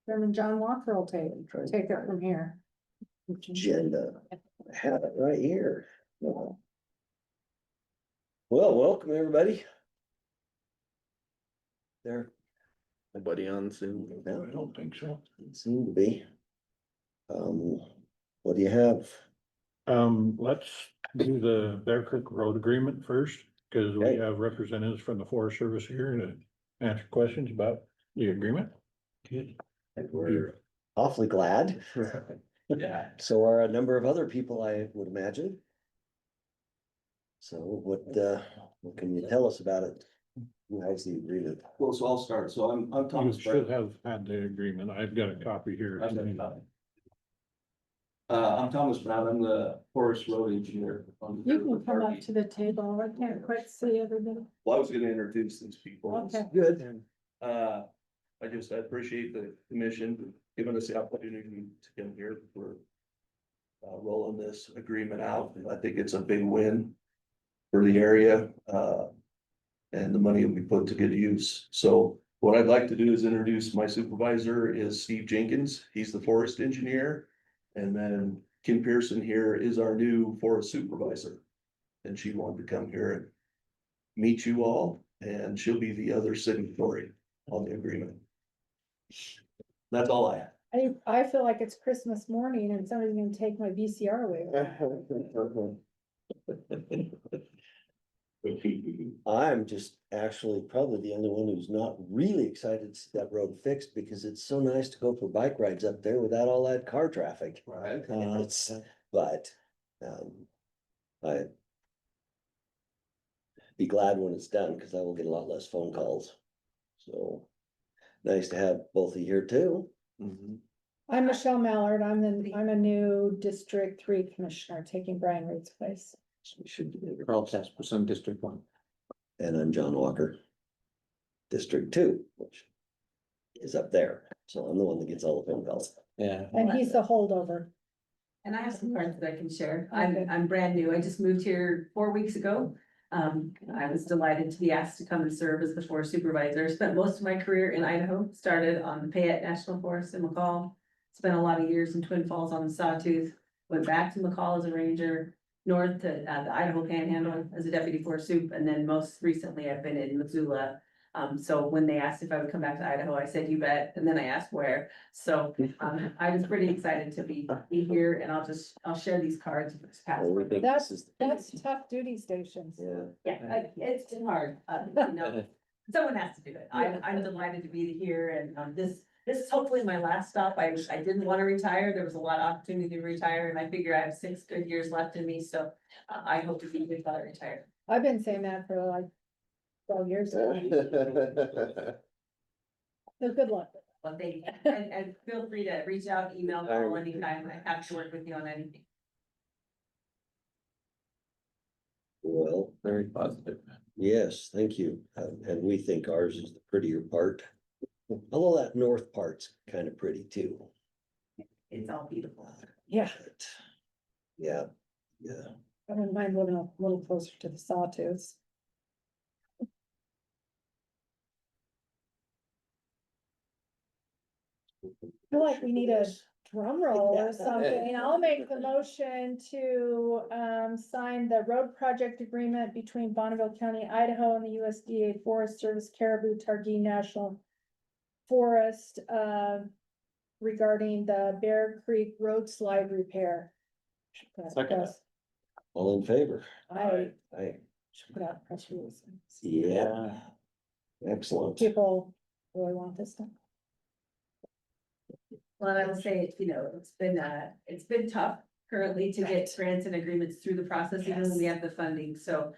Chairman John Walker will take it from here. Agenda. I have it right here. Well, welcome everybody. There. Nobody on Zoom. No, I don't think so. it seemed to be. What do you have? Let's do the Bear Creek Road Agreement first, because we Okay. have representatives from the Forest Service here to answer questions about the agreement. And we're awfully glad. Yeah. So are a number of other people, I would imagine. So what can you tell us about it? Who has the agreement? Well, so I'll start. So I'm You Thomas should Brown. have had the agreement. I've got a copy here. I've got a copy. I'm Thomas Brown. I'm the forest road engineer. You can come up to the table. I can't quite see everybody. Well, I was gonna introduce these people. Okay. Good. I appreciate the commission giving us the opportunity to come here for rolling this agreement out. I think it's a big win for the area, and the money will be put to good use. So what I'd like to do is introduce my supervisor is Steve Jenkins. He's the forest engineer. And then Kim Pearson here is our new forest supervisor. And she wanted to come here and meet you all, and she'll be the other signatory on the agreement. That's all I have. I feel like it's Christmas morning and somebody's gonna take my VCR away. I'm just actually probably the only one who's not really excited to see that road fixed because it's so nice to go for bike rides up there without all that car traffic. Right. But I'd be glad when it's done because I will get a lot less phone calls. So nice to have both of you here too. I'm Michelle Mallard. I'm a new District 3 Commissioner, taking Brian Reed's place. We should do it. Karl Casperson, District 1. And I'm John Walker, District 2, which is up there. So I'm the one that gets all the phone calls. Yeah. And he's the holdover. And I have some cards that I can share. Okay. I'm brand new. I just moved here 4 weeks ago. I was delighted to be asked to come and serve as the forest supervisor. Spent most of my career in Idaho, started on the Payette National Forest in McCall. Spent a lot of years in Twin Falls on the Sawtooth, went back to McCall as a ranger, north to the Idaho Panhandle as a deputy forest soup, and then most recently I've been in Missoula. So when they asked if I would come back to Idaho, I said, you bet, and then I asked where. So I was pretty excited to be here, and I'll share these cards with this past. Well, we think That's, this is that's tough duty stations. Yeah. Yeah, it's been hard, you know, someone has to do it. I'm delighted to be here, and this is hopefully my last stop. I didn't want to retire. There was a lot of opportunity to retire, and I figure I have 6 good years left in me, so I hope to be good while I retire. I've been saying that for like 12 years. So good luck. Well, thank you, and feel free to reach out, email, call anytime. I have to work with you on anything. Well, Very positive. yes, thank you. And we think ours is the prettier part. Although that north part's kind of pretty too. It's all beautiful. Yeah, But, yeah, yeah. I wouldn't mind living a little closer to the Sawtooths. I feel like we need a drum roll or something. I'll make the motion to sign the road project agreement between Bonneville County, Idaho and the USDA Forest Service Caribou Targhee National Forest regarding the Bear Creek Road Slide repair. Second. All in favor? I Aye. should put out a press release. Yeah. Excellent. People really want this done. Well, I will say, you know, it's been tough currently to get grants and agreements through the process, even when we have the funding, so.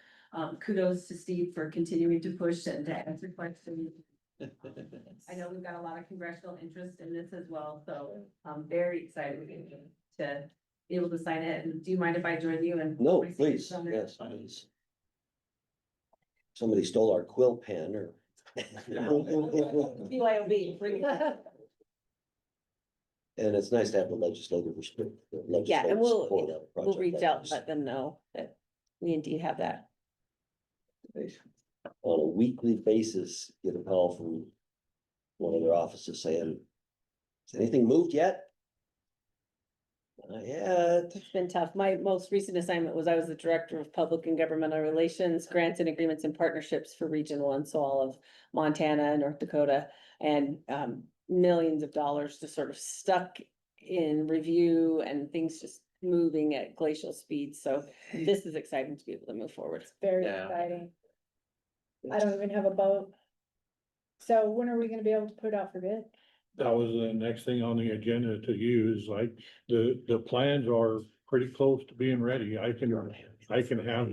Kudos to Steve for continuing to push and to answer questions. I know we've got a lot of congressional interest in this as well, so I'm very excited to be able to sign it. And do you mind if I join you and? No, please, yes, please. Somebody stole our quill pen or. BYOB. And it's nice to have the legislative. Yeah, and we'll legislative support of a we'll project reach like out and this. let them know that we indeed have that. On a weekly basis, get a call from one of their offices saying, Has anything moved yet? Not yet. It's been tough. My most recent assignment was I was the Director of Public and Governmental Relations, Grants and Agreements and Partnerships for Region One, so all of Montana and North Dakota. And millions of dollars just sort of stuck in review and things just moving at glacial speed. So this is exciting to be able to move forward. Very Yeah. exciting. I don't even have a boat. So when are we gonna be able to put it out for bid? That was the next thing on the agenda to use, like, the plans are pretty close to being ready. I can have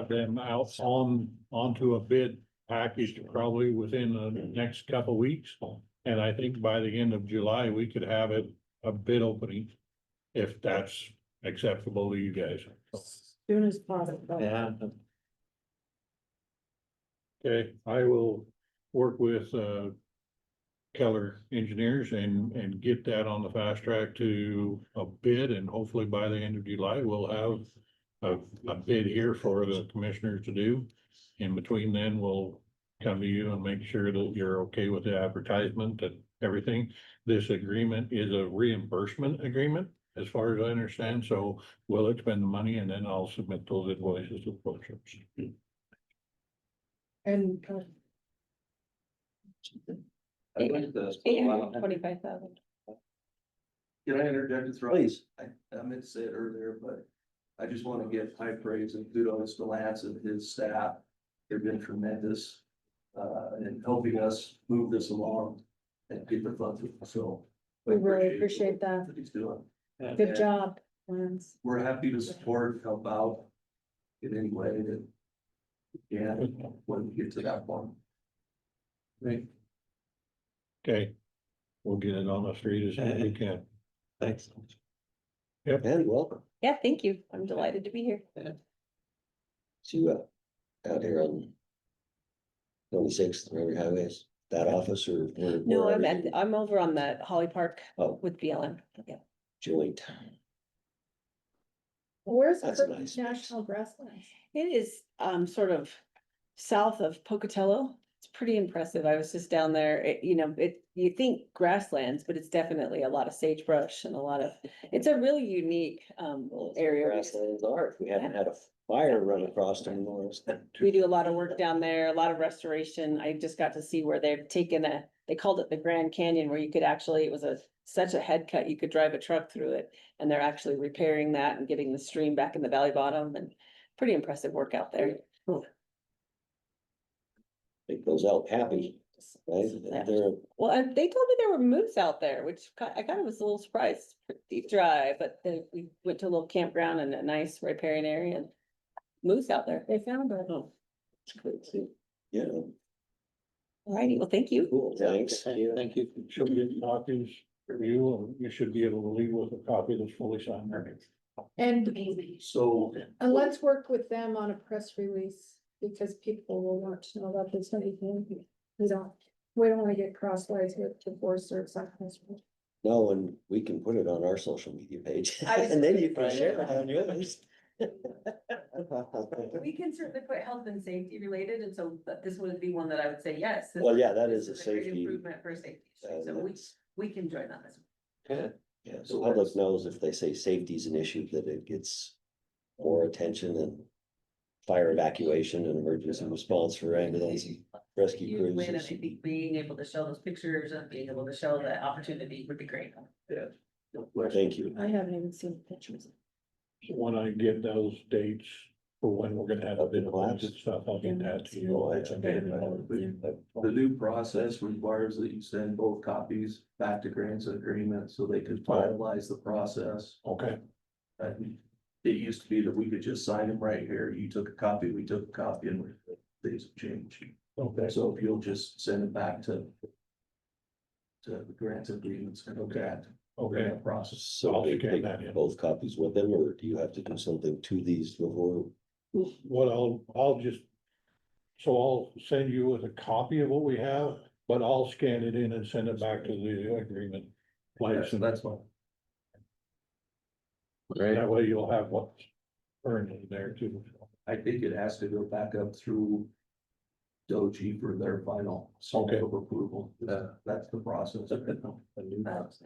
them out onto a bid package probably within the next couple weeks. And I think by the end of July, we could have a bid opening, if that's acceptable to you guys. Soon as possible. Yeah. Okay, I will work with Keller Engineers and get that on the fast track to a bid, and hopefully by the end of July, we'll have a bid here for the commissioners to do. In between then, we'll come to you and make sure that you're okay with the advertisement and everything. This agreement is a reimbursement agreement, as far as I understand, so we'll expend the money and then I'll submit those invoices to the clerks. And I'd like to- 825,000. Can I interject and throw? Please. I meant to say it earlier, but I just want to give high praise and kudos to Lance and his staff. They've been tremendous in helping us move this along and get the funds, so. we really appreciate that. What he's doing. Good job, Lance. We're happy to support, help out in any way that we can when we get to that point. Right. Okay, we'll get it on the street as soon as we can. Thanks. Yep. And welcome. Yeah, thank you. I'm delighted to be here. See you out here on 26th, River Highways, that office or? No, where are you? I'm over on the Holly Park Oh, with BLM. Yeah. joint. Where's That's Kirby nice. National Grasslands? It is sort of south of Pocatello. It's pretty impressive. I was just down there. You think grasslands, but it's definitely a lot of sagebrush and it's a really unique area. Grasslands are, if we hadn't had a fire run across them. We do a lot of work down there, a lot of restoration. I just got to see where they've taken they called it the Grand Canyon, where you could actually, it was such a head cut, you could drive a truck through it. And they're actually repairing that and getting the stream back in the valley bottom, and pretty impressive work out there. Make those elk happy, right? Yeah. They're, Well, and they told me there were moose out there, which I kind of was a little surprised. Pretty dry, but then we went to a little campground and a nice riparian area, and moose out there. They found it. Oh, it's great too. yeah, Alrighty, well, thank you. cool, thanks. Thank you. She'll get copies for you, and you should be able to leave with a copy that's fully signed. And So let's work with them on a press release, because people will want to know about this. We don't wanna get crosswise with the Forest Service. No, and we can put it on our social media page, I was- and then you can share it on yours. We can certainly put health and safety related, and so this would be one that I would say, yes. this- Well, yeah, that this is a great safety. Improvement for safety, so that's- we can join on this. Yeah, so public knows if they say safety is an issue, that it gets more attention and fire evacuation and emergency response for ambulance and rescue Huge win, and I crews. think being able to show those pictures and being able to show that opportunity would be great. yeah. Thank you. I haven't even seen the pictures. When I get those dates for when we're gonna have a bit of Collapse. and stuff, I'll get that to Oh, you. yeah. The new process requires that you send both copies back to grants and agreements so they could finalize the process. Okay, It used to be that we could just sign them right here. You took a copy, we took a copy, and things have changed. okay. So if you'll just send it back to the grants and agreements and that. Okay. that process. So I'll they scan take that in. both copies with them, or do you have to do something to these before? What I'll just, so I'll send you with a copy of what we have, but I'll scan it in and send it back to the agreement place. And That's fine. that way you'll have what's earned in there too. I think it has to go back up through Doji for their final stamp Okay. of approval. That's the process.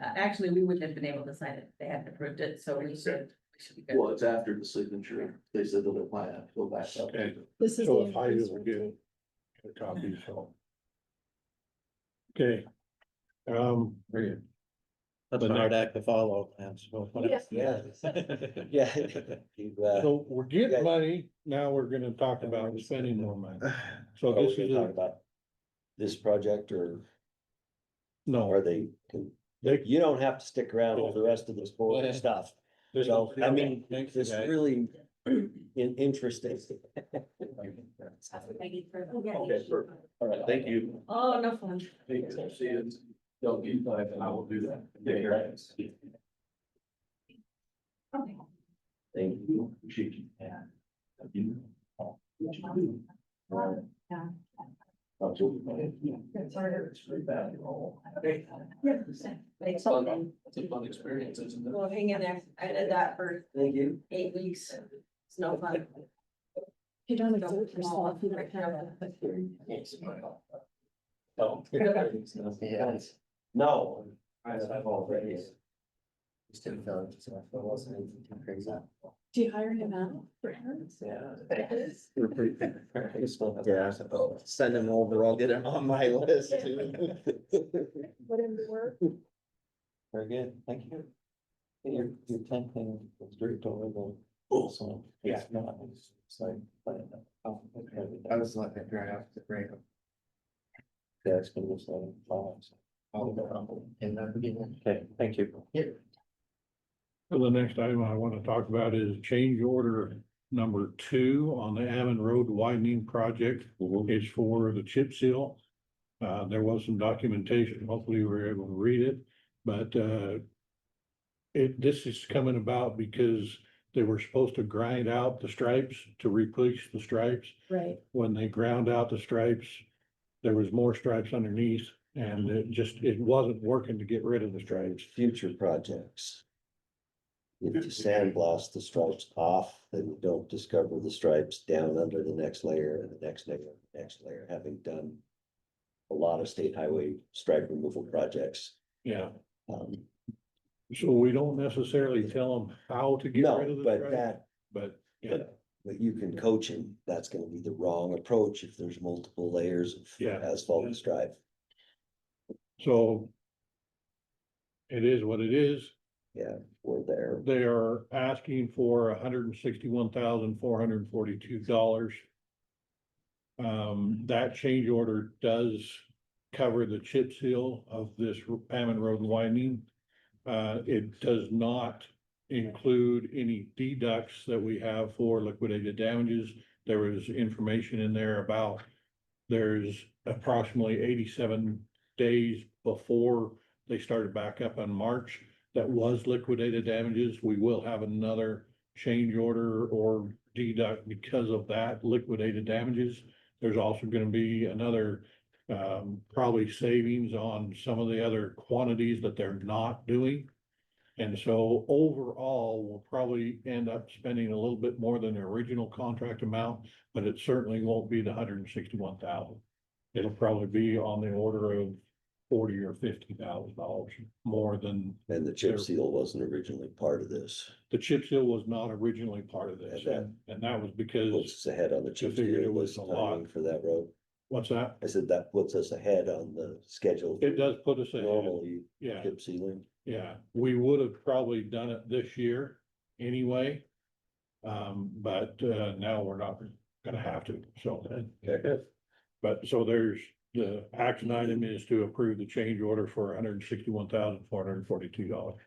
Actually, we wouldn't have been able to sign it if they hadn't approved it, so we should be good. Well, it's after the signature. They said that it might have to go back up. Okay. This is So the if I increase will for get a copy, so. Okay. Very good. That's The a hard next- act to follow, man, so. Yes. Yeah. Yeah. So we're getting Okay. money, now we're gonna talk about spending more money. So Are we this gonna is, talk about this project or no, are they? they, You don't have to stick around for the rest of this boring stuff. this, So, I mean, Thanks, this guys. really interesting. Okay, perfect. All right, thank you. Oh, no fun. See you. Don't be five, and I will do that. Take care. Thank you. Appreciate you. Yeah. You. It's really bad. It's fun. It's a fun experience, isn't it? Well, hang in there. I did that for Thank you. 8 weeks. It's no fun. You don't exert yourself, you don't have that. No. Yes. No. I've already. Do you hire him out for errands? Yeah, send him over, I'll get him on my list too. Put him to work? Very good, thank you. Your 10 thing was great over the. So, Yeah. it's not, it's like. I was like, I have to break up. Yeah, it's been this long. In the beginning. Okay, thank you. so the next item I wanna talk about is change order number 2 on the Ammon Road Widening Project. Mhm. It's for the chip seal. There was some documentation, hopefully we were able to read it, but, this is coming about because they were supposed to grind out the stripes to replace the stripes. Right. When they ground out the stripes, there was more stripes underneath and it wasn't working to get rid of the stripes. Future projects. If you sandblast the stripes off, then you don't discover the stripes down under the next layer and the next layer, the next layer, having done a lot of state highway stripe removal projects. Yeah, Um, so we don't necessarily tell them how to get rid no, of the but stripes, that, but yeah, but you can coach him. That's gonna be the wrong approach if there's multiple layers of Yeah. asphalt stripe. so. It is what it is. Yeah, we're there. They are asking for $161,442. That change order does cover the chip seal of this Ammon Road widening. It does not include any deducts that we have for liquidated damages. There was information in there about there's approximately 87 days before they started back up in March. That was liquidated damages. We will have another change order or deduct because of that liquidated damages. There's also gonna be another, probably savings on some of the other quantities that they're not doing. And so overall, we'll probably end up spending a little bit more than the original contract amount, but it certainly won't be the $161,000. It'll probably be on the order of $40,000 or $50,000 more than, And the chip seal wasn't originally part of this. the chip seal was not originally part of this, Okay. and that was because, Puts us ahead on the chip figured it seal was was a lot. timing for that road. what's that? I said that puts us ahead on the schedule. It does put us ahead, Normally, yeah. chip sealing. Yeah, we would have probably done it this year anyway. But now we're not gonna have to, so. But so there's, the action item is to approve the change order for $161,442.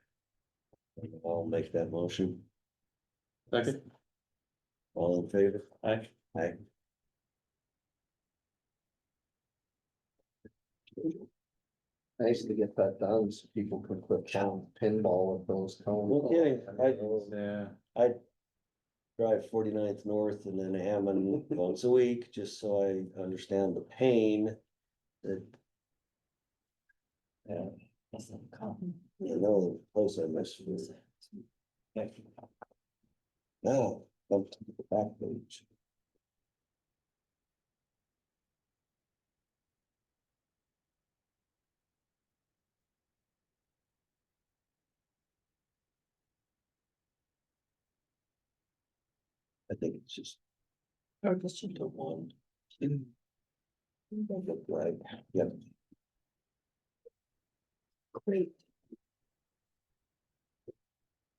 I'll make that motion. Second. All in favor? Aye. Aye. Nice to get that done so people can quit counting pinball with those cones. No kidding. Yeah. I drive 49th north and then Ammon once a week, just so I understand the pain that. Yeah. You know, the place I miss. Now, come to the back page. I think it's just Or just the one. Right, yep. great.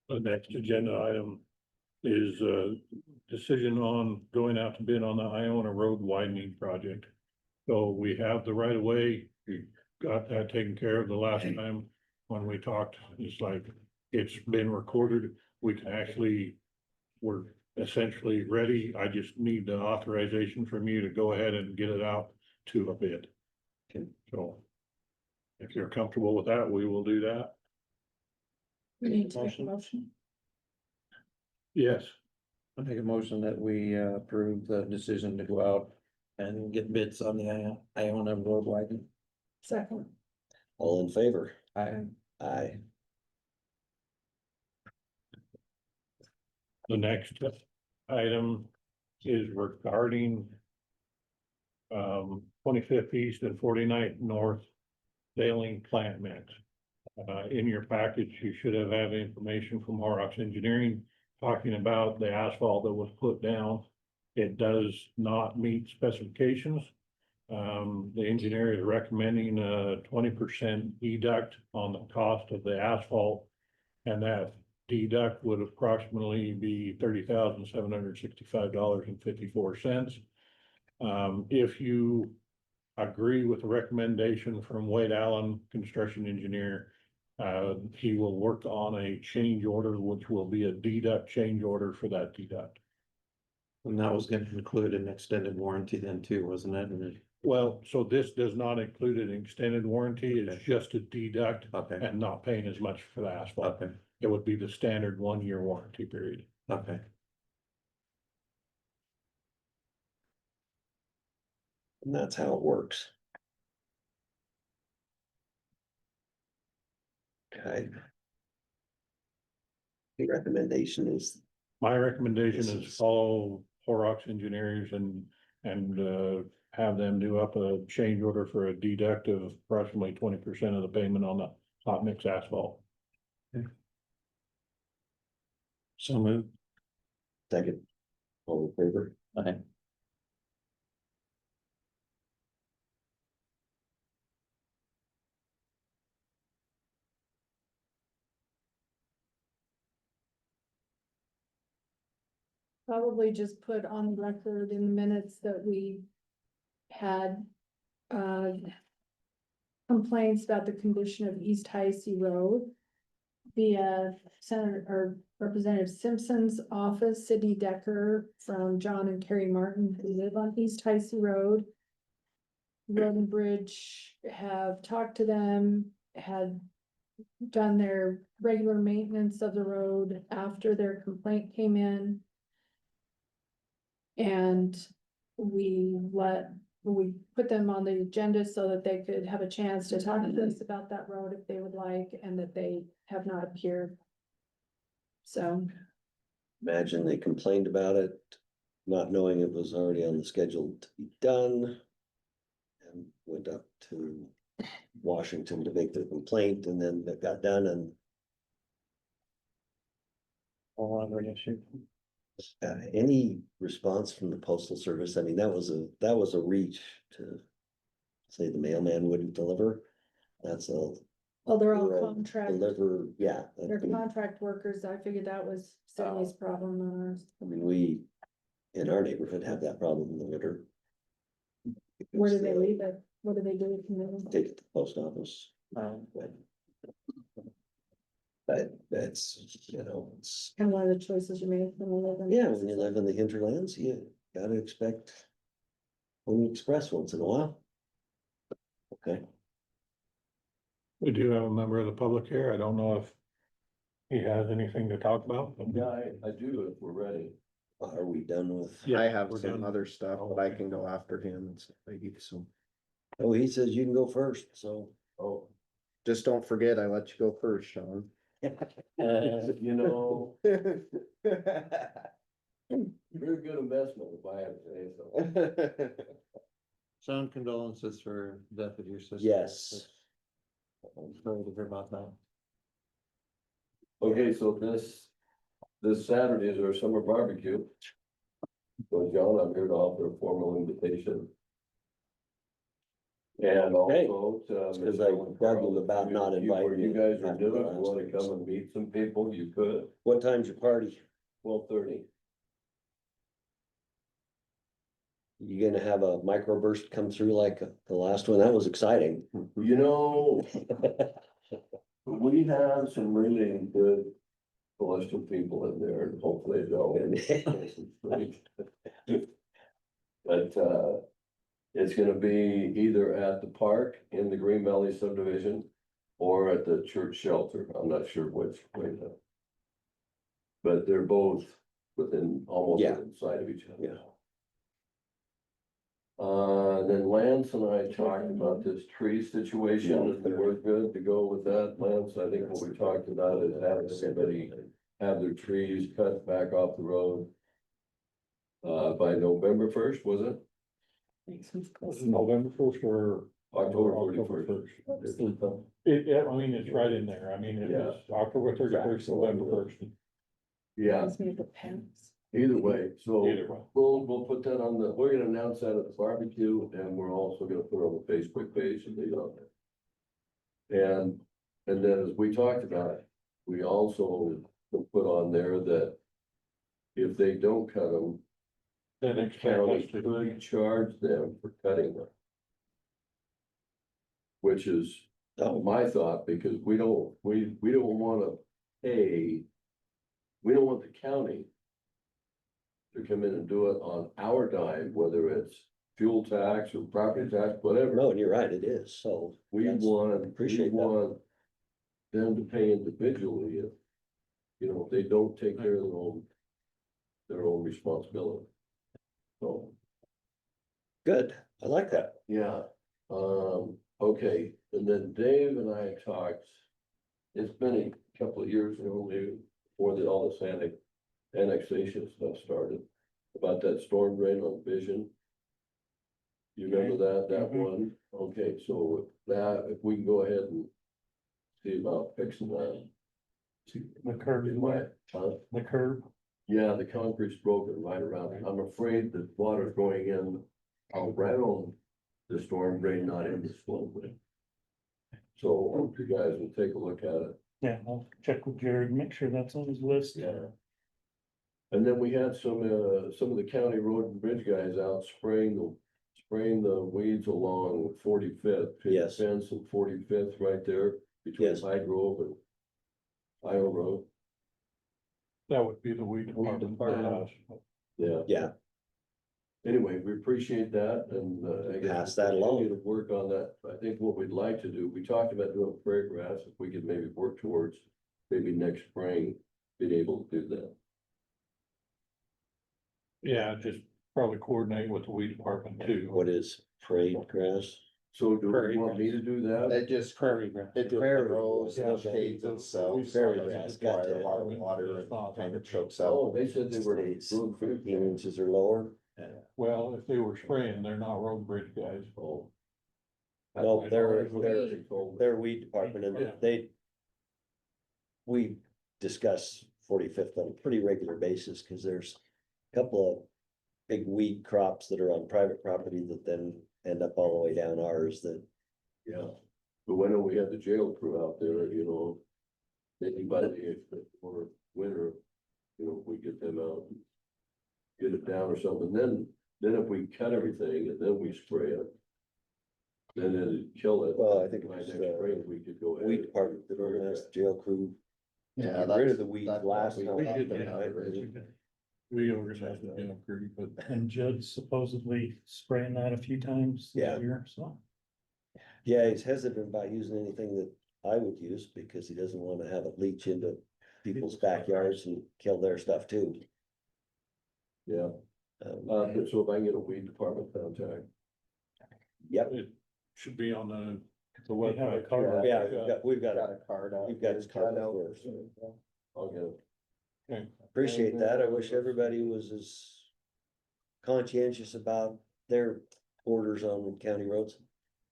The next agenda item is a decision on going out to bid on the Iona Road Widening Project. So we have the right of way, we got that taken care of the last time when we talked, it's like, it's been recorded, we can actually, we're essentially ready, I just need the authorization from you to go ahead and get it out to a bid. Okay. So if you're comfortable with that, we will do that. We need to make a motion. Yes, I make a motion that we approve the decision to go out and get bids on the Iona Road Widening. Second. All in favor? I, Aye. the next item is regarding 25th East and 49th North Sailing Plant Mix. In your package, you should have had information from Horrocks Engineering talking about the asphalt that was put down. It does not meet specifications. The engineer is recommending a 20% deduct on the cost of the asphalt. And that deduct would approximately be $30,765.54. If you agree with the recommendation from Wade Allen, construction engineer, he will work on a change order, which will be a deduct change order for that deduct. and that was gonna include an extended warranty then too, wasn't it? Well, so this does not include an extended warranty, it's Okay. just a deduct Okay, and not paying as much for the asphalt. okay, It would be the standard 1-year warranty period. okay. And that's how it works. Okay. The recommendation is, My recommendation This is is- follow Horrocks Engineers and have them do up a change order for a deduct of approximately 20% of the payment on the hot mix asphalt. So moved. second, all in favor? Aye. Probably just put on the record in the minutes that we had complaints about the condition of East High C Road via Senator or Representative Simpson's office, Sidney Decker from John and Carrie Martin, who live on East High C Road. Road and Bridge have talked to them, had done their regular maintenance of the road after their complaint came in. And we put them on the agenda so that they could have a chance to talk to us about that road if they would like, and that they have not appeared. So, Imagine they complained about it, not knowing it was already on the schedule to be done. And went up to Washington to make their complaint, and then it got done, and All on the issue. any response from the postal service, I mean, that was a reach to say the mailman wouldn't deliver. That's a well, they're all rural contract, deliver, yeah. they're contract workers. I figured that was Sydney's problem, not ours. I mean, we, in our neighborhood, have that problem in the winter. Where do Because they leave it? What do they do with the Take it to the post office. But that's, it's, kind of one of the choices you make when you live in. yeah, when you live in the hinterlands, you gotta expect Pony Express once in a while. Okay, We do have a member of the public here. I don't know if he has anything to talk about. Yeah, I do if we're ready. are we done with? Yeah, I have we're some done. other stuff, but I can go after him and stuff, maybe, so. Oh, he says you can go first, so. Oh, Just don't forget, I let you go first, Sean. you know, very good investment if I have to say so. Sean, condolences for death of your sister. Yes. I'm sorry to hear about that. Okay, so this Saturday is our summer barbecue. So John, I'm here to offer a formal invitation. And also to. Because I grumbled about not inviting Where you you guys are after doing, the you last wanna week, come so. and meet some people, you could, What time's your party? 12:30. You gonna have a microburst come through like the last one? That was exciting. You know, we have some really good celestial people in there, and hopefully they'll. But, it's gonna be either at the park in the Green Valley subdivision or at the church shelter. I'm not sure which way though. But they're both within, almost Yeah. within sight of each other. Yeah. Then Lance and I talked about this tree situation, and we're good to go with that, Lance. I think what we talked about is having somebody have their trees cut back off the road. By November 1st, was it? Was it November first or October October 31st. 1st? It, I mean, it's right in there. I mean, it was October 31st, November 1st. Yeah, either way, so Either way. we'll put that on the, we're gonna announce that at the barbecue, and we're also gonna put it on the Facebook page and leave it on there. And then as we talked about, we also put on there that if they don't cut them, Then the expect county us to. could charge them for cutting them. Which is my thought, because we don't wanna pay. We don't want the county to come in and do it on our dime, whether it's fuel tax or property tax, whatever. No, and you're right, it is, so. We that's- appreciate that. want them to pay individually if, you know, if they don't take care of their own responsibility. So, Good, I like that. yeah, okay, and then Dave and I talked, it's been a couple of years ago, maybe before all this annexation stuff started, about that storm drain on Vision. You remember that one? Okay, so that, if we can go ahead and see about fixing that. The curb is wet, the curb. Yeah, the concrete's broken right around it. I'm afraid that water's going in around the storm drain, not in the storm drain. So I hope you guys will take a look at it. Yeah, I'll check with Jared, make sure that's on his list. Yeah. And then we had some of the county road and bridge guys out spraying the weeds along 45th. Yes. Fence and 45th right there between Yes. High Grove and Iowa Road. That would be the weed department. Yeah. Yeah, Anyway, we appreciate that, and I guess Pass we'll that along. continue to work on that. I think what we'd like to do, we talked about doing prairie grass, if we could maybe work towards maybe next spring, being able to do that. Yeah, just probably coordinate with the weed department too. what is parade grass? So do Prairie you want me to do that? They just Prairie grass. They do it Prairie for rows and grass. shades itself. Prairie so it grass, doesn't got require that. a lot of water and kind of chokes Oh, out. they said they were. States 15 inches or lower. Well, if they were spraying, they're not road bridge guys. Oh. No, they're They're, weed department Yeah. and we discuss 45th on a pretty regular basis, cause there's a couple of big weed crops that are on private property that then end up all the way down ours that. yeah, but when we had the jail crew out there, you know, anybody if for winter, you know, if we get them out. Get it down or something, then if we cut everything and then we spray it. Then it'd kill it. Well, I think By it's next spring, we could go ahead. weed department that organized the jail crew. to Yeah, get rid that's- of the weeds that's last what time. we We did. did that. We organized it in a group, but And Judd's supposedly spraying that a few times Yeah. this year, so. Yeah, he's hesitant about using anything that I would use because he doesn't wanna have it leach into people's backyards and kill their stuff too. Yeah, but so if I can get a weed department contact, Yep, it should be on the We have a website. card. yeah, we've got Got a, a card out. you've got his card out. for us. I'll get it. Okay. Appreciate that. I wish everybody was as conscientious about their orders on county roads,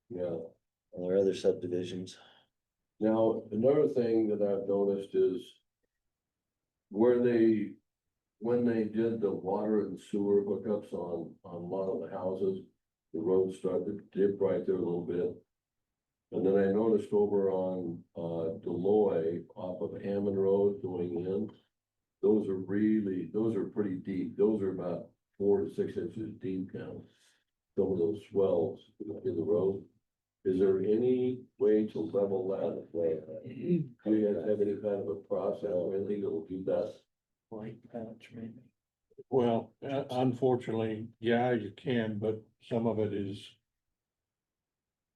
Yeah. and their other subdivisions. Now, another thing that I've noticed is where they when they did the water and sewer hookups on a lot of the houses, the road started to dip right there a little bit. And then I noticed over on, Deloy off of Ammon Road going in, those are pretty deep. Those are about 4 to 6 inches deep now. Some of those swells in the road. Is there any way to level that? Do you guys have any kind of a process or anything that will do that? Light patch, maybe. Well, unfortunately, yeah, you can, but some of it is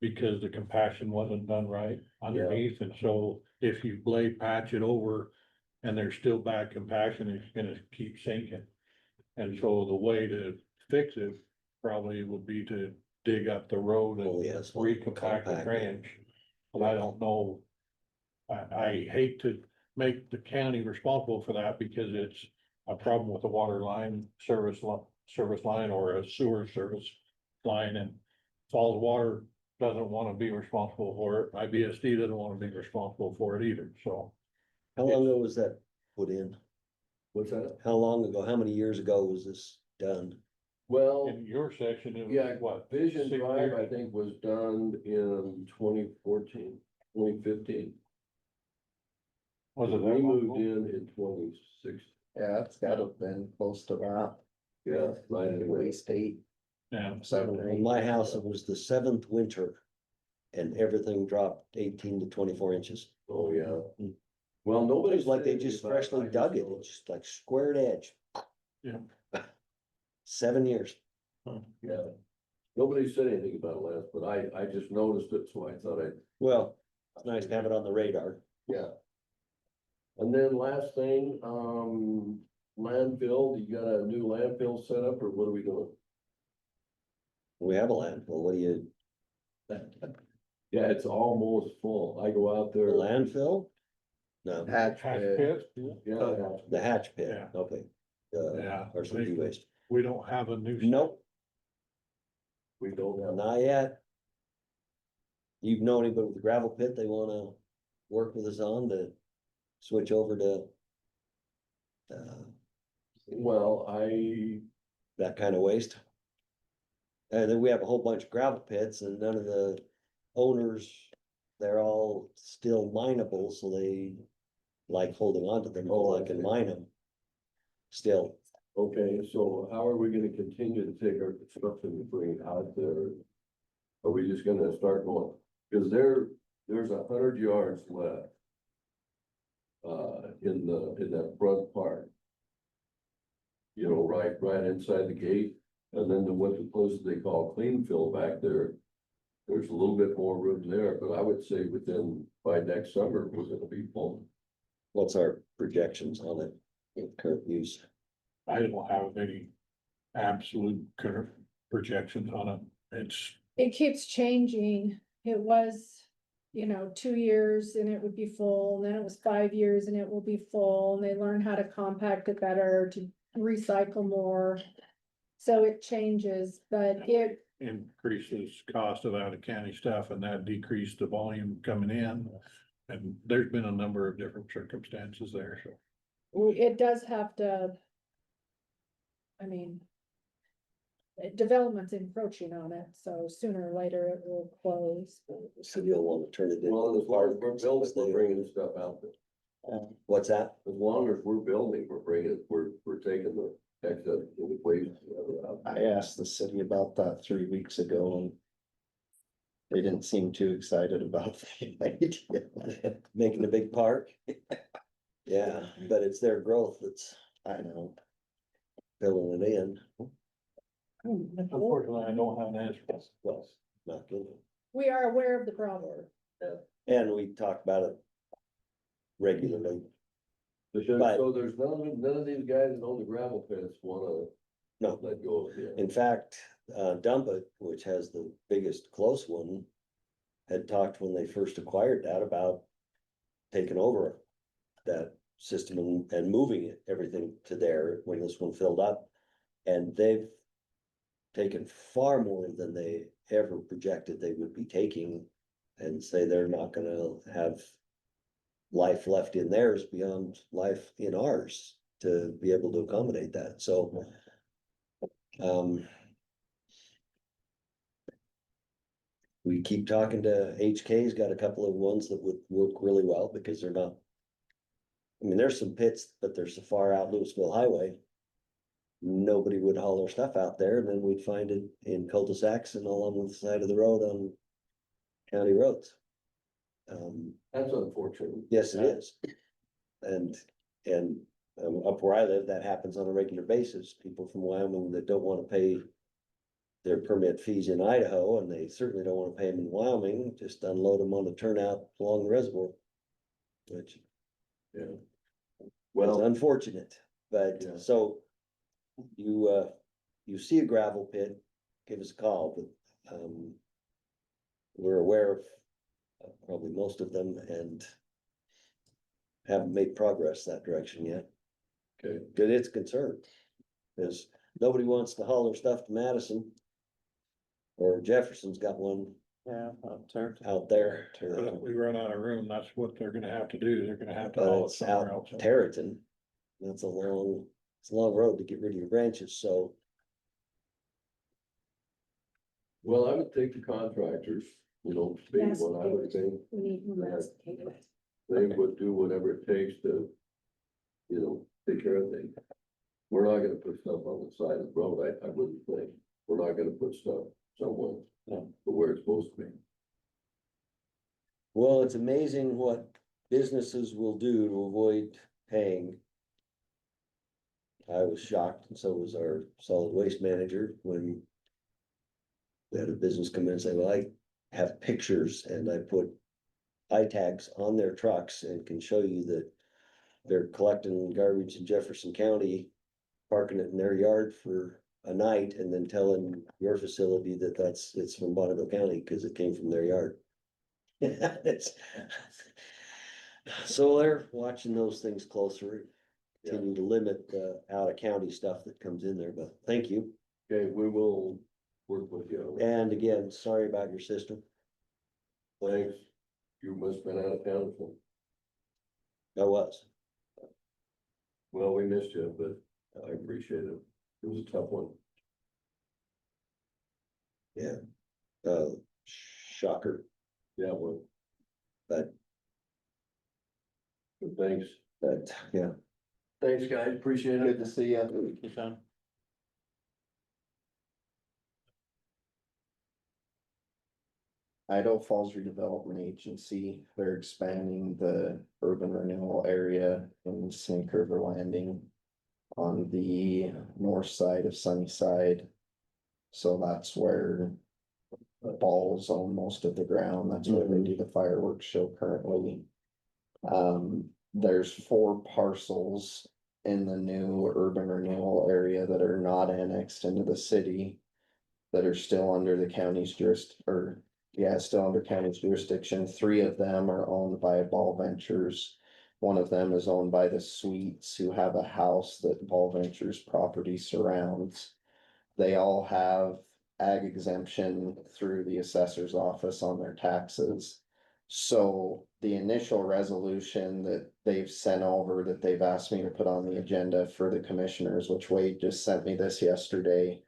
because the compaction wasn't done right underneath, and so if you blade patch it over and there's still bad compaction, it's gonna keep sinking. And so the way to fix it probably would be to dig up the road Oh, and yes. recompact the Compact it. trench. But I don't know. I hate to make the county responsible for that because it's a problem with the water line, service line or a sewer service line, and Falls Water doesn't want to be responsible for it. IBSD doesn't want to be responsible for it either, so. How long ago was that put in? What's that? How long ago, how many years ago was this done? Well, In your section, it yeah, was what? Vision 6 Drive, years? I think, was done in 2014, 2015. Was it that We long moved ago? in 26, Yeah, it's gotta have been close to that. yeah, right At away. least 8, Yeah, 7 or In 8. my house, it was the 7th winter. And everything dropped 18 to 24 inches. Oh, yeah. Mm. Well, It nobody. was like they just freshly dug it, it's just like squared edge. Yeah. 7 years. Yeah. Nobody said anything about it last, but I just noticed it, so I thought Well, it's nice to have it on the radar. yeah. And then last thing, landfill, you got a new landfill set up, or what are we doing? We have a landfill, what do you, Yeah, it's almost full. I go out the there. landfill? No, Hatch Hatch pit. pit? Yeah, the hatch pit, Yeah. okay. Yeah. Or some e-waste. We don't have a new. Nope, we don't have. not yet. You've known anybody with the gravel pit they wanna work with us on to switch over to Well, that kind of waste? And then we have a whole bunch of gravel pits and none of the owners, they're all still mineable, so they like holding on to them, Oh, because I can okay. mine them. Still, okay, so how are we gonna continue to take our construction debris out there? Are we just gonna start going, cause there's 100 yards left. In that front part. You know, right inside the gate, and then what the place they call clean fill back there. There's a little bit more room there, but I would say by next summer, we're gonna be full. what's our projections on it in current use? I don't have any absolute current projections on it. It's, It keeps changing. It was, 2 years and it would be full, and then it was 5 years and it will be full, and they learn how to compact it better, to recycle more. So it changes, but it, increases cost of out of county stuff, and that decreased the volume coming in. And there's been a number of different circumstances there, so. it does have to. I mean. Development's encroaching on it, so sooner or later it will close. So you'll want to turn it into. Well, as long as we're building, we're bringing stuff out there. What's that? As long as we're building, we're taking the excess waste. Out. I asked the city about that 3 weeks ago and they didn't seem too excited about the idea. Making a big park? Yeah, but it's their growth that's I know. filling it in. Unfortunately, I don't have an answer. Well, not good. We are aware of the problem. And we talk about it regularly. Because, But- so there's none of these guys that own the gravel pits wanna No, let go of it. in fact, Dumpit, which has the biggest close one, had talked when they first acquired that about taking over that system and moving it, everything to there when this one filled up. And they've taken far more than they ever projected they would be taking, and say they're not gonna have life left in theirs beyond life in ours. to be able to accommodate that, so. We keep talking to HK's got a couple of ones that would work really well because they're not. I mean, there's some pits, but they're so far out Louisville Highway. Nobody would haul their stuff out there, and then we'd find it in cul-de-sacs and along the side of the road on county roads. That's unfortunate. Yes, it is. And up where I live, that happens on a regular basis. People from Wyoming that don't want to pay their permit fees in Idaho, and they certainly don't want to pay them in Wyoming, just unload them on the turnout along the reservoir. Which Yeah. is Well, unfortunate, but Yeah. so you see a gravel pit, give us a call, but we're aware of probably most of them and haven't made progress that direction yet. okay, Cause it's a concern, cause nobody wants to haul their stuff to Madison. Or Jefferson's got one Yeah, out there. But if we run out of room, that's what they're gonna have to do. They're gonna have to But haul it it's somewhere out else. Territon. That's it's a long road to get rid of your branches, so. well, I would think the contractors, being Yes, what I would think, We need more masticated. they would do whatever it takes to, take care of things. We're not gonna put stuff on the side of the road, I wouldn't think. We're not gonna put stuff somewhere, where it's supposed to be. Well, it's amazing what businesses will do to avoid paying. I was shocked, and so was our solid waste manager, when we had a business come in and say, well, I have pictures and I put eye tags on their trucks and can show you that they're collecting garbage in Jefferson County, parking it in their yard for a night, and then telling your facility that it's from Bonneville County because it came from their yard. Yeah, so they're watching those things closer, continue to limit the out of county stuff that comes in there, but thank you. Okay, we will work with you. And again, sorry about your sister. Thanks. You must have been out of town, so, I was. well, we missed you, but I appreciate it. It was a tough one. Yeah. Shocker, Yeah, well, but thanks. yeah. Thanks, guys, appreciate Good it. to see you. Sean. Idaho Falls Redevelopment Agency, they're expanding the urban renewal area in Snake River Landing on the north side of Sunnyside. So that's where balls own most of the ground. That's where they do the fireworks show currently. There's 4 parcels in the new urban renewal area that are not annexed into the city, that are still under the county's still under county's jurisdiction. 3 of them are owned by Ball Ventures. One of them is owned by the Sweets, who have a house that Ball Ventures property surrounds. They all have ag exemption through the assessor's office on their taxes. So the initial resolution that they've sent over, that they've asked me to put on the agenda for the commissioners, which Wade just sent me this yesterday.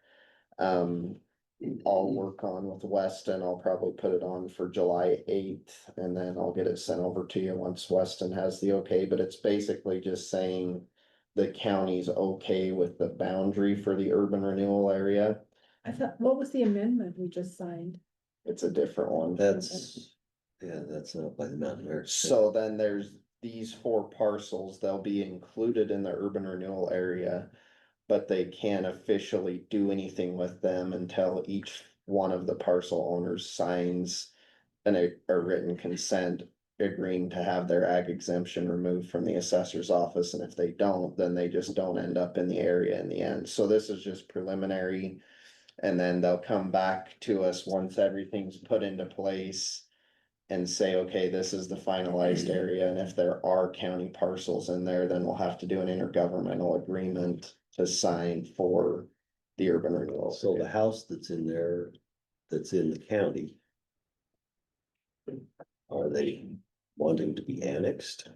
I'll work on with Weston. I'll probably put it on for July 8th, and then I'll get it sent over to you once Weston has the okay, but it's basically just saying the county's okay with the boundary for the urban renewal area. I thought, what was the amendment we just signed? It's a different one. That's not by the Mountain America. So then there's these 4 parcels, they'll be included in the urban renewal area. But they can't officially do anything with them until each one of the parcel owners signs a written consent agreeing to have their ag exemption removed from the assessor's office. And if they don't, then they just don't end up in the area in the end. So this is just preliminary. And then they'll come back to us once everything's put into place and say, okay, this is the finalized area. And if there are county parcels in there, then we'll have to do an intergovernmental agreement to sign for the urban renewal. So the house that's in there, that's in the county. Are they wanting to be annexed?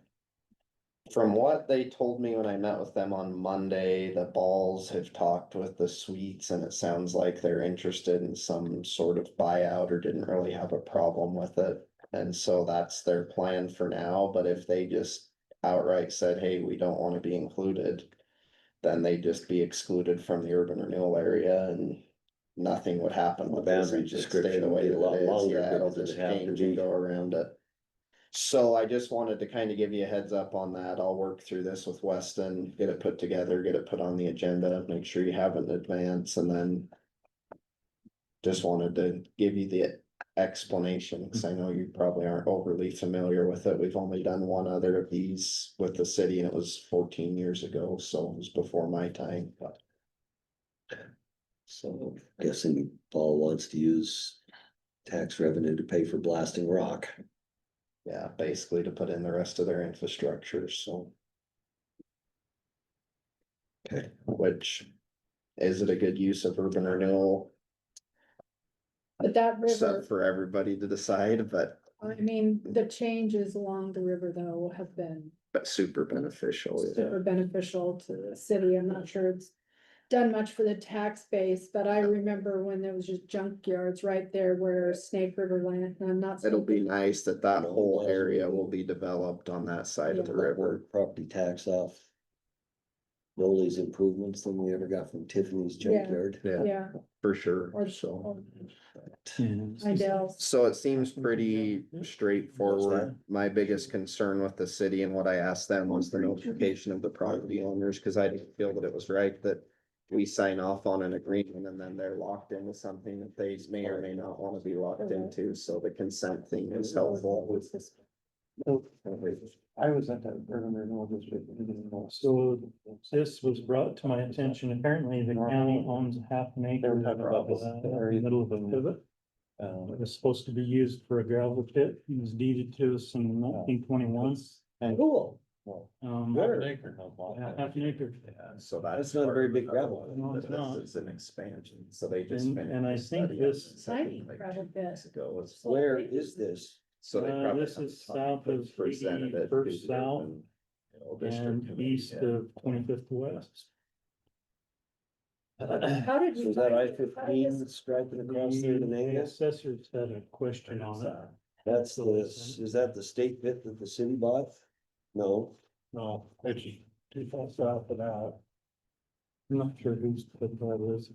From what they told me when I met with them on Monday, the Balls have talked with the Sweets and it sounds like they're interested in some sort of buyout or didn't really have a problem with it. And so that's their plan for now, but if they just outright said, hey, we don't wanna be included, then they'd just be excluded from the urban renewal area and nothing would happen The with this. boundary It'd just description stay the would way be a that lot it is. longer Yeah, it'll because it'd just have to change be- and go around it. So I just wanted to kind of give you a heads up on that. I'll work through this with Weston, get it put together, get it put on the agenda, make sure you have it in advance, and then just wanted to give you the explanation, because I know you probably aren't overly familiar with it. We've only done one other of these with the city, and it was 14 years ago, so it was before my time, but. So guessing Paul wants to use tax revenue to pay for blasting rock. Yeah, basically to put in the rest of their infrastructure, so. Okay. Which, is it a good use of urban renewal? But that It's up river, for everybody to decide, I mean, the changes along the river though have been but super beneficial. Yeah. super beneficial to the city. I'm not sure it's done much for the tax base, but I remember when there was just junkyards right there where Snake River land, and I'm not. It'll be nice that that whole area will be developed on that side of the Yeah. river. Property tax off. Rolly's improvements than we ever got from Tiffany's Yeah. junkyard. Yeah, For sure, or, so. or Yeah. Idell. So it seems pretty straightforward. What's My biggest concern with the city and what I asked them was the notification of the property owners, cause I didn't feel that it was right that we sign off on an agreement and then they're locked into something that they may or may not wanna be locked into, so the consent thing is helpful. I was at that urban renewal district. So this was brought to my attention. Apparently the county owns half an acre. They were talking about this in the area. middle of a pivot. It was supposed to be used for a gravel pit. It was deeded to us in 1921. Cool. Half an acre. Yeah, half an acre. Yeah, so That's not a very big gravel. No, it's not. This is an expansion, so they just. And- finished and I the think study on this- the second, Tiny like, gravel 2 pit. weeks ago. It's- Where is this? So they probably. This is have south of presented it 81st to the South urban, you know, district and committee, east yeah. of 25th West. How did you? Was that find it? How did I-15 this- striping across there to The Angus? assessors had a question on it. That's the, is that the state pit that the city bought? No, No, it's too far south of that. I'm not sure who's put that is.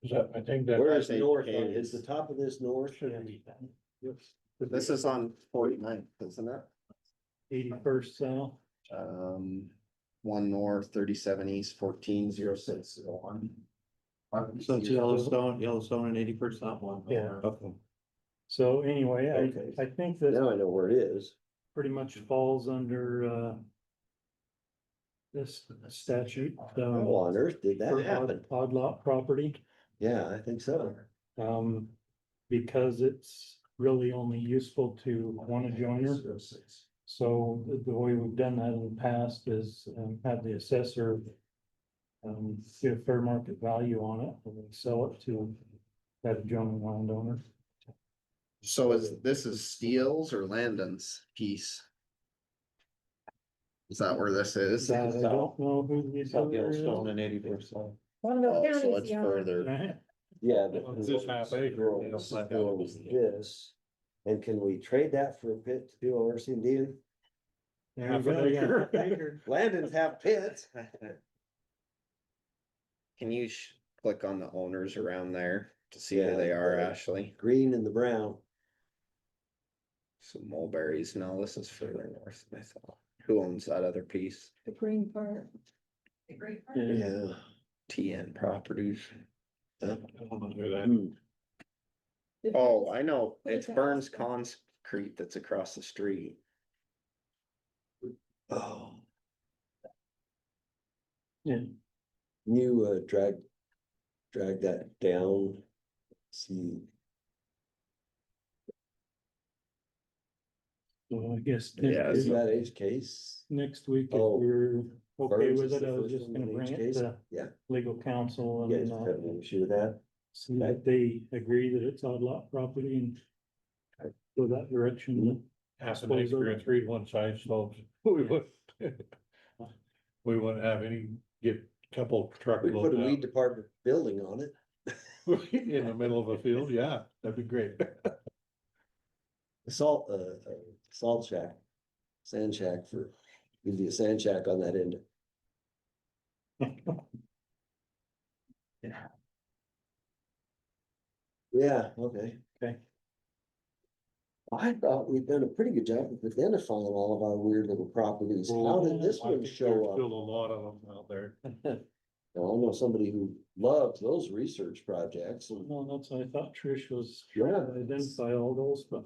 Is that, I think that. where is That's north, 8Ks. is the top of this north? This is on 49th, isn't it? 81st South. One north, 37 east, 140601. So it's Yellowstone and 80% that one. Yeah. Okay. So anyway, Okay. I think that Now I know where it is. pretty much falls under, this statute. How on earth did that for happen? Odd lot property, Yeah, I think so. because it's really only useful to one adjoiner. So the way we've done that in the past is, have the assessor get a fair market value on it and then sell it to that adjoining landowner. So this is Steele's or Landon's piece? Is that where this is? That I don't know who these South are. Yellowstone and 80%. Bonneville Oh, so County's it's the owner. further. Right? Yeah. but It's this half acre. This, and can we trade that for a pit to do RC and D? There Half you an go, yeah. acre. Landon's have pits. Can you click on the owners around there to see Yeah, who they are, the- Ashley? Green and the brown. So Mulberries, no, this is further north, I thought. Who owns that other piece? The green part. Yeah. TN Properties. Hmm. Oh, I know, What it's is that? Burns Concrete that's across the street. Oh, Yeah. you drag that down. See, So I guess. Yeah, is that H case? Next week, if Oh, we're okay Burns with is it, the I was first just one gonna in bring each it case? to Yeah. legal counsel You guys and, have an issue with that? see that they agree that it's odd lot property and go that direction. half an acre and 3 1-side slopes. We wouldn't have any, get a couple We truckloads put a out weed department building on it. in the middle of a field, yeah, that'd be great. Salt shack, sand shack for, give you a sand shack on that end. Yeah, okay. Okay. I thought we'd done a pretty good job of identifying all of our weird little properties. How did this I one think there's show Still up? a lot of them out there. Now, I know somebody who loves those research projects and. No, that's, I thought Trish was Yeah. trying to identify all those, but.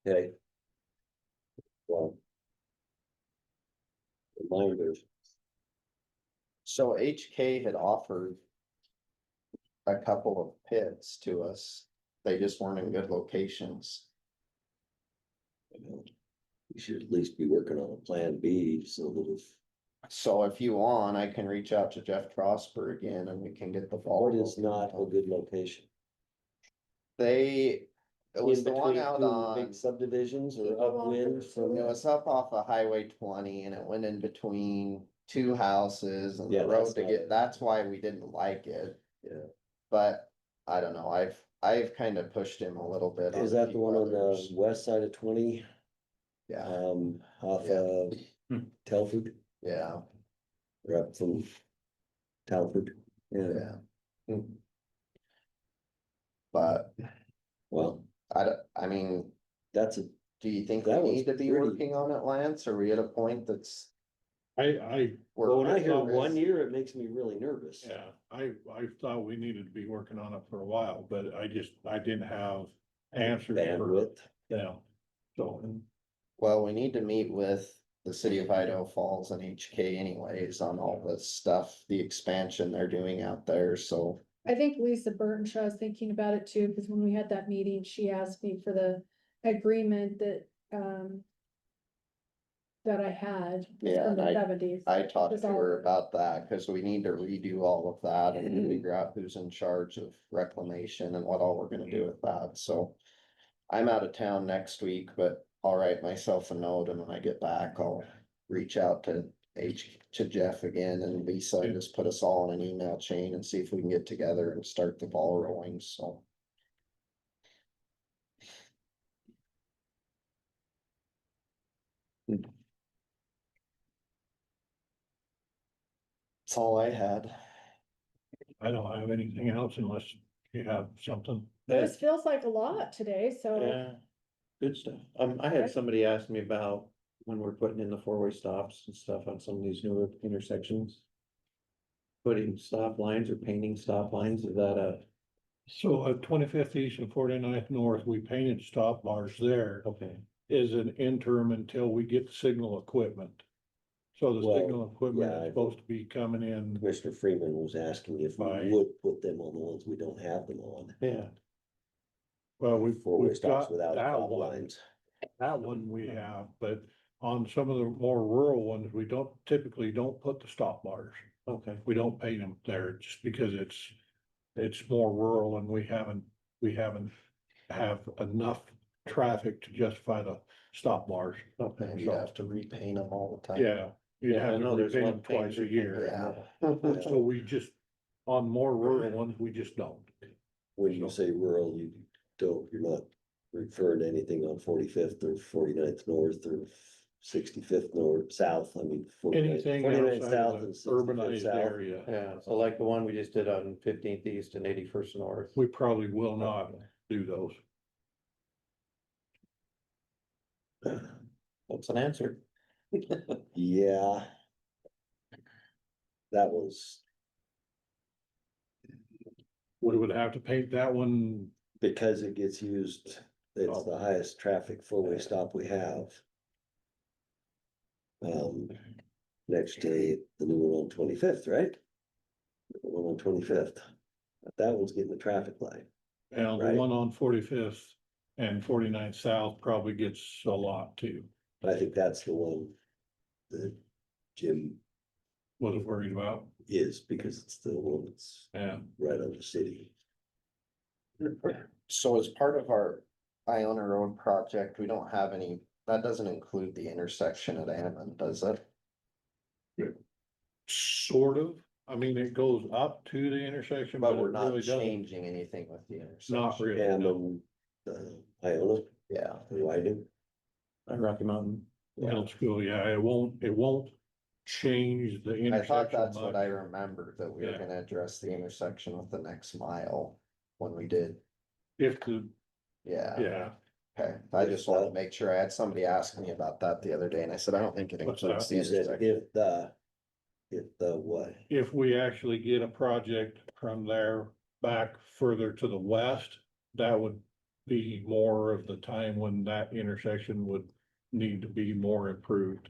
Okay. Well. Reminders. So HK had offered a couple of pits to us. They just weren't in good locations. We should at least be working on a plan B so that if. So if you want, I can reach out to Jeff Prosper again and we can get the ball. What is not a good location? They, it was In the one between out two on, big subdivisions or People upwind off the from. it was up off of Highway 20 and it went in between two houses and Yeah, the road that's to not- get, that's why we didn't like it. Yeah. But I don't know, I've kind of pushed him a little bit. Is a that the few one on the others. west side of 20? Yeah, Off Yeah. of Telford, yeah, or up from Telford, yeah, yeah. But well, I mean, that's a, do you think we That was need to be pretty- working on it, Lance? Are we at a point that's? I, well, when I hear progress? 1 year, it makes me really nervous. yeah, I thought we needed to be working on it for a while, but I didn't have answers for, Bandwidth, yeah. So, Well, we need to meet with the city of Idaho Falls and HK anyways on all this stuff, the expansion they're doing out there, so. I think Lisa Burtonshaw is thinking about it too, because when we had that meeting, she asked me for the agreement that I had Yeah, from the and 70s. I talked It's to all- her about that, cause we need to redo all of that and figure out who's in charge of reclamation and what all we're gonna do with that, so. I'm out of town next week, but I'll write myself a note and when I get back, I'll reach out to Jeff again and Lisa, and just put us all in an email chain and see if we can get together and start the ball rolling, so. That's all I had. I don't have anything else unless you have something. This feels like a lot today, so Yeah, good stuff. I had somebody ask me about when we're putting in the four-way stops and stuff on some of these newer intersections. Putting stop lines or painting stop lines, is that a, So at 25th East and 49th North, we painted stop bars there okay, as an interim until we get signal equipment. So the Well, signal equipment yeah, is supposed to be coming in. Commissioner Freeman was asking if we Right. would put them on the ones we don't have them on. yeah, Well, Four-way we've stops got without that stop one. lines. That one we have, but on some of the more rural ones, we typically don't put the stop bars. okay, We don't paint them there just because it's more rural and we haven't have enough traffic to justify the stop bars. okay. And you have to repaint them all the time. Yeah, you Yeah, I have to know there's repaint one them twice a paint, year. Yeah. So we just, on more rural ones, we just don't. When you say rural, you're not referring to anything on 45th or 49th North or 65th North, South, I mean. 49th Anything 49th outside South of the and 65th urbanized South. area, Yeah, so like the one we just did on 15th East and 81st North. we probably will not do those. That's an answer. Yeah. That was We would have to paint that one. because it gets used, it's the highest traffic four-way stop we have. Next to the new one on 25th, right? The one on 25th. That one's getting the traffic light. And the Right. one on 45th and 49th South probably gets a lot too. I think that's the one that Jim Was worried about, is, because it's the one that's yeah. right on the city. So as part of our Iona Road Project, we don't have any, that doesn't include the intersection at Ammon, does it? Sort of, I mean, it goes up to the intersection, but But it we're not really doesn't, changing anything with the intersection. not really, And, no. Iona, Yeah, Widening. On Rocky Mountain. Middle school, yeah, it won't change the I intersection. thought that's what much. I remembered, that we were Yeah. gonna address the intersection with the next mile when we did, If the, yeah. yeah, Okay, I just wanted to make sure. I had somebody ask me about that the other day and I said, I don't think it What's includes that? the You said intersection. if the what? if we actually get a project from there back further to the west, that would be more of the time when that intersection would need to be more improved.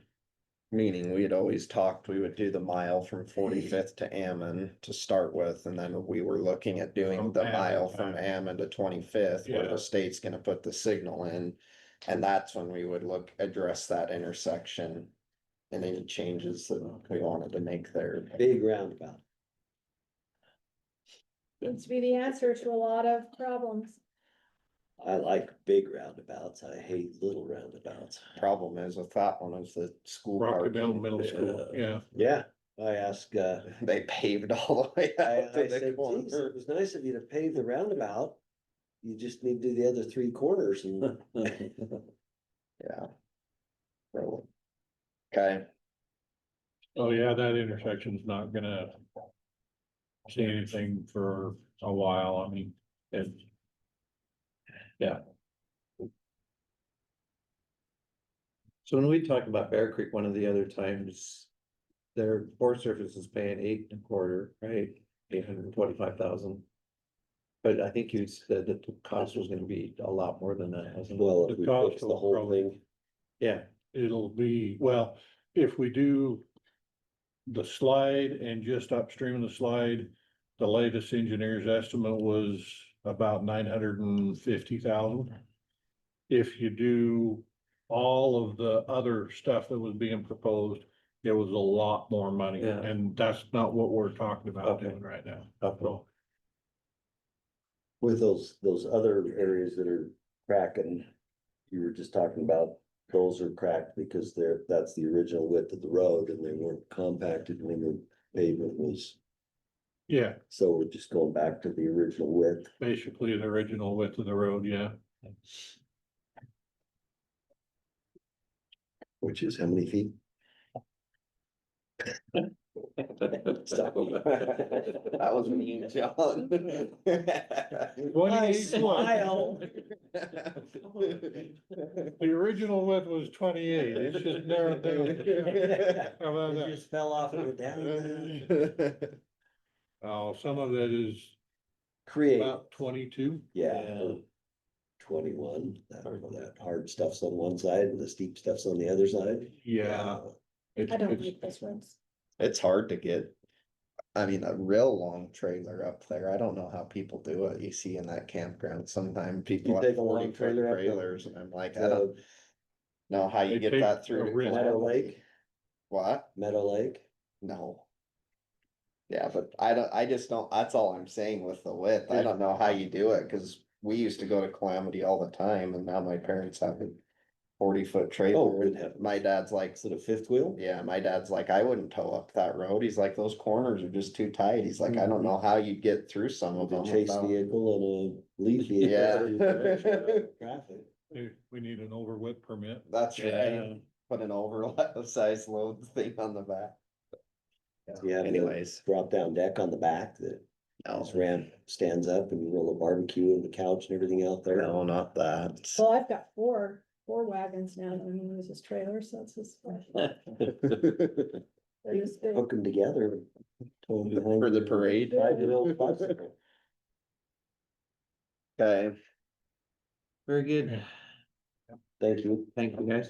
Meaning we had always talked, we would do the mile from 45th to Ammon to start with, and then we were looking at doing From the Ammon mile to from Ammon. Ammon to 25th, where Yeah. the state's gonna put the signal in. And that's when we would address that intersection and any changes that we wanted to make there. Big roundabout. Seems to be the answer to a lot of problems. I like big roundabouts. I hate little roundabouts. Problem is with that one is the school Rocky parking. Mountain Middle School, yeah. Yeah, I asked, They paved all the way I out to the said, geez, corner. it was nice of you to pave the roundabout. You just need to do the other three corners and. Yeah. Really. Okay, Oh, yeah, that intersection's not gonna see anything for a while, I mean, it. Yeah, So when we talked about Bear Creek one of the other times, their Forest Service is paying 8.25, right? 825,000. But I think you said that the cost was gonna be a lot more than that, wasn't it? Well, if The we cost fix the will whole probably- thing, Yeah, it'll be, well, if we do the slide and just upstream of the slide, the latest engineer's estimate was about 950,000. If you do all of the other stuff that was being proposed, it was a lot more money, Yeah. and that's not what we're talking about Okay. doing right now. uphill. with those other areas that are cracking, you were just talking about, those are cracked because that's the original width of the road and they weren't compacted when the pavement was. Yeah, So we're just going back to the original width. basically the original width of the road, yeah. Which is how many feet? Stop me. that was mean, John. 28 smile. The original width was 28, it's just narrowed down. How about It that? just fell off and went down. Oh, some of it is Create, about 22. yeah, Yeah. or 21, that hard stuff's on one side and the steep stuff's on the other side. Yeah. I don't like those roads. It's hard to get, I mean, a real long trailer up there. I don't know how people do it. You see in that campground, sometimes people You have take a long 40 foot trailer up the- trailers and I'm like, I don't know how you They get take that through. a to rim. Meadow Calamity. Lake, What? Meadow Lake. No. Yeah, but I just don't, that's all I'm saying with the width. I don't know how you do it, cause we used to go to Calamity all the time and now my parents have a 40-foot Oh, trailer. good heavens. My dad's like, Is it a fifth wheel? yeah, my dad's like, I wouldn't tow up that road. He's like, those corners are just too tight. He's like, I don't know how you get through some of With them. a chase without-" vehicle and a leaf vehicle. Yeah. Traffic. We need an overweight permit. That's Yeah. right. Put an oversized load thing on the back. Yeah, Anyways. drop down deck on the back that this ramp stands up and you roll a barbecue and the couch and everything out there. No, not that. Well, I've got four wagons now that I'm gonna use as trailers, so it's just. They're just big. Hook them together. tow 'em behind For the your parade. 5-wheel bicycle. Okay. Very good. Thank you. Thank you, guys.